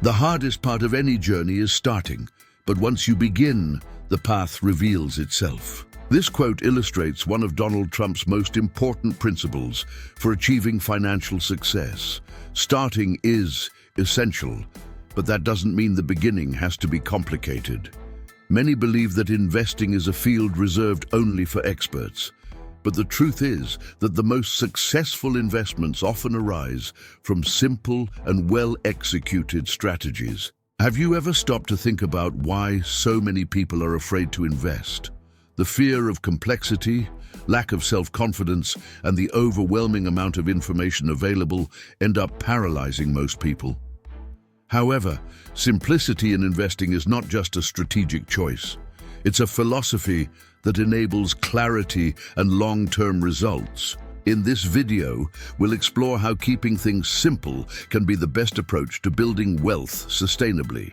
The hardest part of any journey is starting, but once you begin, the path reveals itself. This quote illustrates one of Donald Trump's most important principles for achieving financial success. Starting is essential, but that doesn't mean the beginning has to be complicated. Many believe that investing is a field reserved only for experts. But the truth is that the most successful investments often arise from simple and well-executed strategies. Have you ever stopped to think about why so many people are afraid to invest? The fear of complexity, lack of self-confidence, and the overwhelming amount of information available end up paralyzing most people. However, simplicity in investing is not just a strategic choice. It's a philosophy that enables clarity and long-term results. In this video, we'll explore how keeping things simple can be the best approach to building wealth sustainably.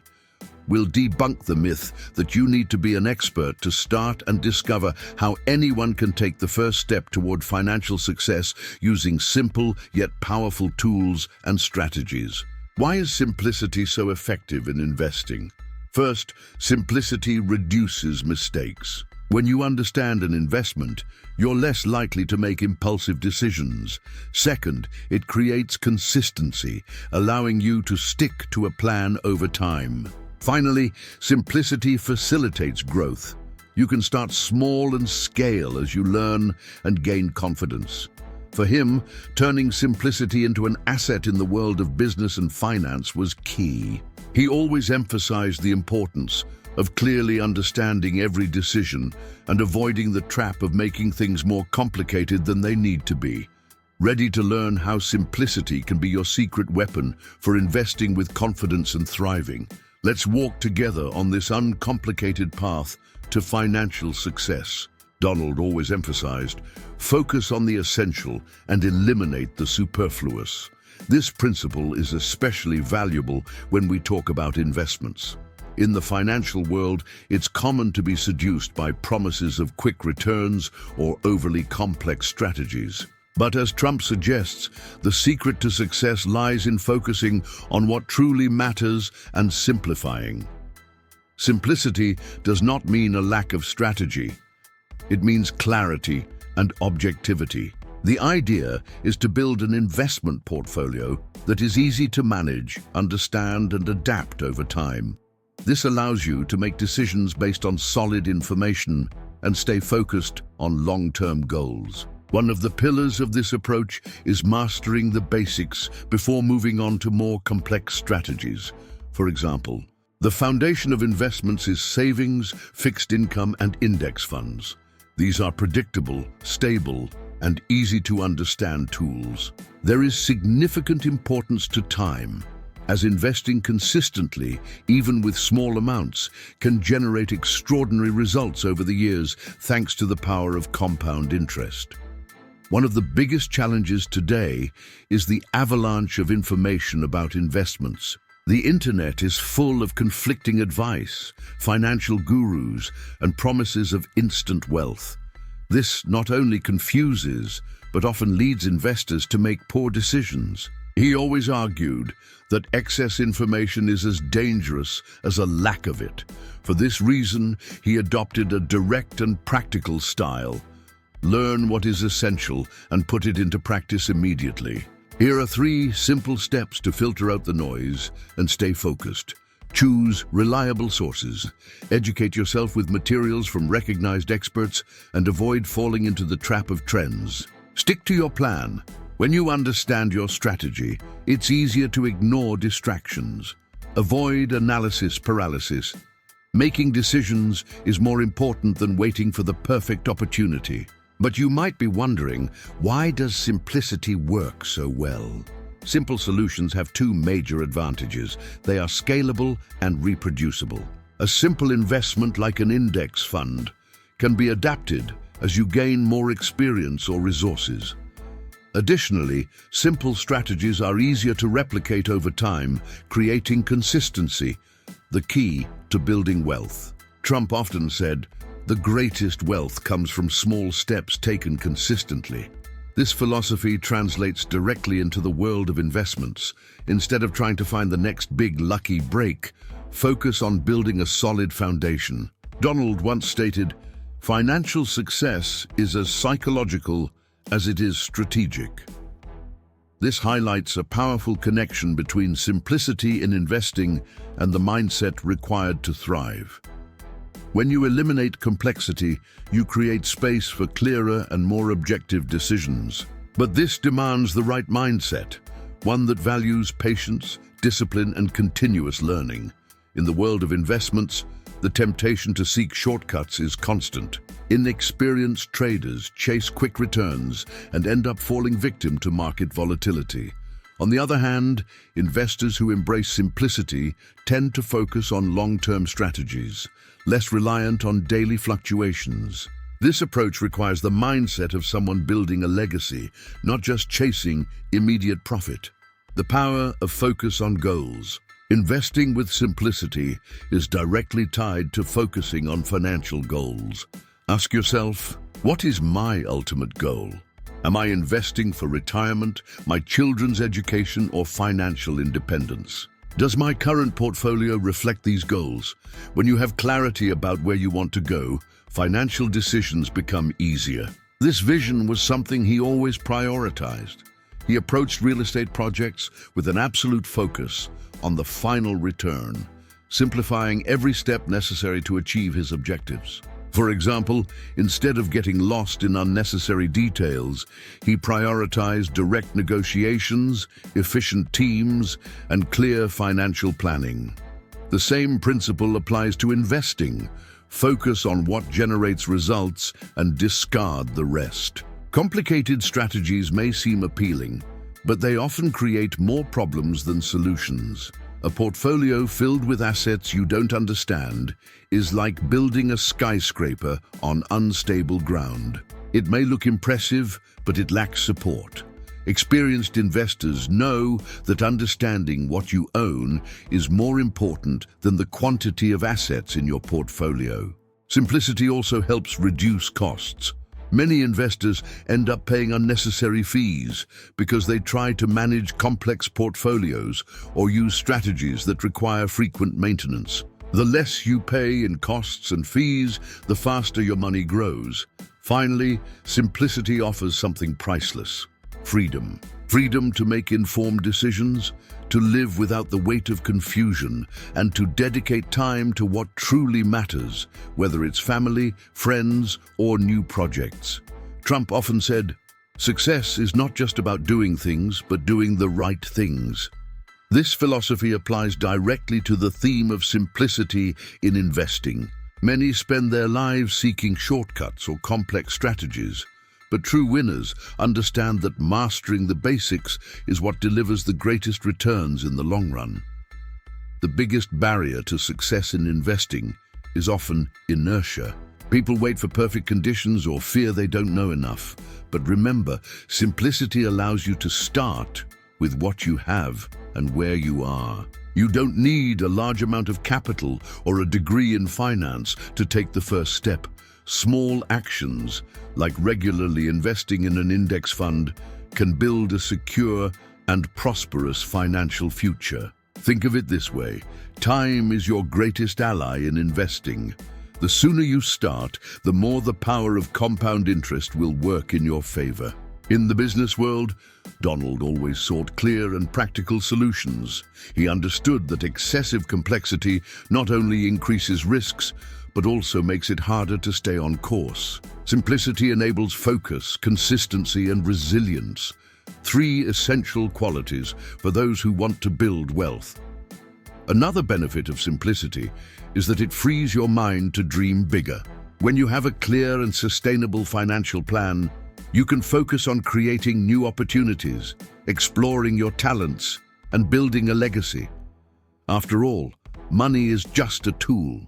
We'll debunk the myth that you need to be an expert to start and discover how anyone can take the first step toward financial success using simple yet powerful tools and strategies. Why is simplicity so effective in investing? First, simplicity reduces mistakes. When you understand an investment, you're less likely to make impulsive decisions. Second, it creates consistency, allowing you to stick to a plan over time. Finally, simplicity facilitates growth. You can start small and scale as you learn and gain confidence. For him, turning simplicity into an asset in the world of business and finance was key. He always emphasized the importance of clearly understanding every decision and avoiding the trap of making things more complicated than they need to be. Ready to learn how simplicity can be your secret weapon for investing with confidence and thriving? Let's walk together on this uncomplicated path to financial success. Donald always emphasized, focus on the essential and eliminate the superfluous. This principle is especially valuable when we talk about investments. In the financial world, it's common to be seduced by promises of quick returns or overly complex strategies. But as Trump suggests, the secret to success lies in focusing on what truly matters and simplifying. Simplicity does not mean a lack of strategy. It means clarity and objectivity. The idea is to build an investment portfolio that is easy to manage, understand, and adapt over time. This allows you to make decisions based on solid information and stay focused on long-term goals. One of the pillars of this approach is mastering the basics before moving on to more complex strategies. For example, the foundation of investments is savings, fixed income, and index funds. These are predictable, stable, and easy-to-understand tools. There is significant importance to time, as investing consistently, even with small amounts, can generate extraordinary results over the years thanks to the power of compound interest. One of the biggest challenges today is the avalanche of information about investments. The internet is full of conflicting advice, financial gurus, and promises of instant wealth. This not only confuses, but often leads investors to make poor decisions. He always argued that excess information is as dangerous as a lack of it. For this reason, he adopted a direct and practical style. Learn what is essential and put it into practice immediately. Here are 3 simple steps to filter out the noise and stay focused. Choose reliable sources. Educate yourself with materials from recognized experts and avoid falling into the trap of trends. Stick to your plan. When you understand your strategy, it's easier to ignore distractions. Avoid analysis paralysis. Making decisions is more important than waiting for the perfect opportunity. But you might be wondering, why does simplicity work so well? Simple solutions have 2 major advantages. They are scalable and reproducible. A simple investment like an index fund can be adapted as you gain more experience or resources. Additionally, simple strategies are easier to replicate over time, creating consistency, the key to building wealth. Trump often said, "The greatest wealth comes from small steps taken consistently." This philosophy translates directly into the world of investments. Instead of trying to find the next big lucky break, focus on building a solid foundation. Donald once stated, "Financial success is as psychological as it is strategic." This highlights a powerful connection between simplicity in investing and the mindset required to thrive. When you eliminate complexity, you create space for clearer and more objective decisions. But this demands the right mindset, one that values patience, discipline, and continuous learning. In the world of investments, the temptation to seek shortcuts is constant. Inexperienced traders chase quick returns and end up falling victim to market volatility. On the other hand, investors who embrace simplicity tend to focus on long-term strategies, less reliant on daily fluctuations. This approach requires the mindset of someone building a legacy, not just chasing immediate profit. The power of focus on goals. Investing with simplicity is directly tied to focusing on financial goals. Ask yourself, what is my ultimate goal? Am I investing for retirement, my children's education, or financial independence? Does my current portfolio reflect these goals? When you have clarity about where you want to go, financial decisions become easier. This vision was something he always prioritized. He approached real estate projects with an absolute focus on the final return, simplifying every step necessary to achieve his objectives. For example, instead of getting lost in unnecessary details, he prioritized direct negotiations, efficient teams, and clear financial planning. The same principle applies to investing. Focus on what generates results and discard the rest. Complicated strategies may seem appealing, but they often create more problems than solutions. A portfolio filled with assets you don't understand is like building a skyscraper on unstable ground. It may look impressive, but it lacks support. Experienced investors know that understanding what you own is more important than the quantity of assets in your portfolio. Simplicity also helps reduce costs. Many investors end up paying unnecessary fees because they try to manage complex portfolios or use strategies that require frequent maintenance. The less you pay in costs and fees, the faster your money grows. Finally, simplicity offers something priceless: freedom. Freedom to make informed decisions, to live without the weight of confusion, and to dedicate time to what truly matters, whether it's family, friends, or new projects. Trump often said, "Success is not just about doing things, but doing the right things." This philosophy applies directly to the theme of simplicity in investing. Many spend their lives seeking shortcuts or complex strategies. But true winners understand that mastering the basics is what delivers the greatest returns in the long run. The biggest barrier to success in investing is often inertia. People wait for perfect conditions or fear they don't know enough. But remember, simplicity allows you to start with what you have and where you are. You don't need a large amount of capital or a degree in finance to take the first step. Small actions, like regularly investing in an index fund, can build a secure and prosperous financial future. Think of it this way: time is your greatest ally in investing. The sooner you start, the more the power of compound interest will work in your favor. In the business world, Donald always sought clear and practical solutions. He understood that excessive complexity not only increases risks, but also makes it harder to stay on course. Simplicity enables focus, consistency, and resilience, three essential qualities for those who want to build wealth. Another benefit of simplicity is that it frees your mind to dream bigger. When you have a clear and sustainable financial plan, you can focus on creating new opportunities, exploring your talents, and building a legacy. After all, money is just a tool.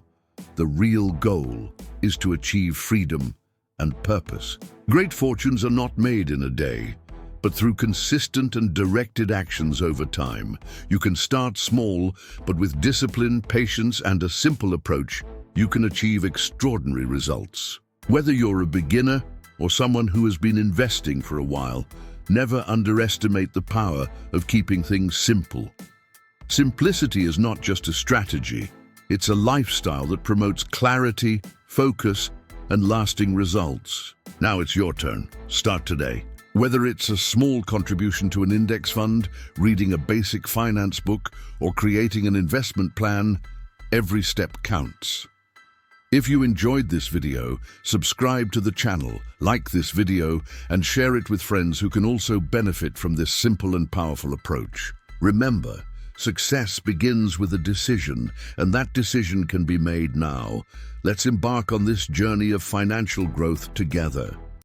The real goal is to achieve freedom and purpose. Great fortunes are not made in a day, but through consistent and directed actions over time. You can start small, but with discipline, patience, and a simple approach, you can achieve extraordinary results. Whether you're a beginner or someone who has been investing for a while, never underestimate the power of keeping things simple. Simplicity is not just a strategy, it's a lifestyle that promotes clarity, focus, and lasting results. Now it's your turn. Start today. Whether it's a small contribution to an index fund, reading a basic finance book, or creating an investment plan, every step counts. If you enjoyed this video, subscribe to the channel, like this video, and share it with friends who can also benefit from this simple and powerful approach. Remember, success begins with a decision, and that decision can be made now. Let's embark on this journey of financial growth together.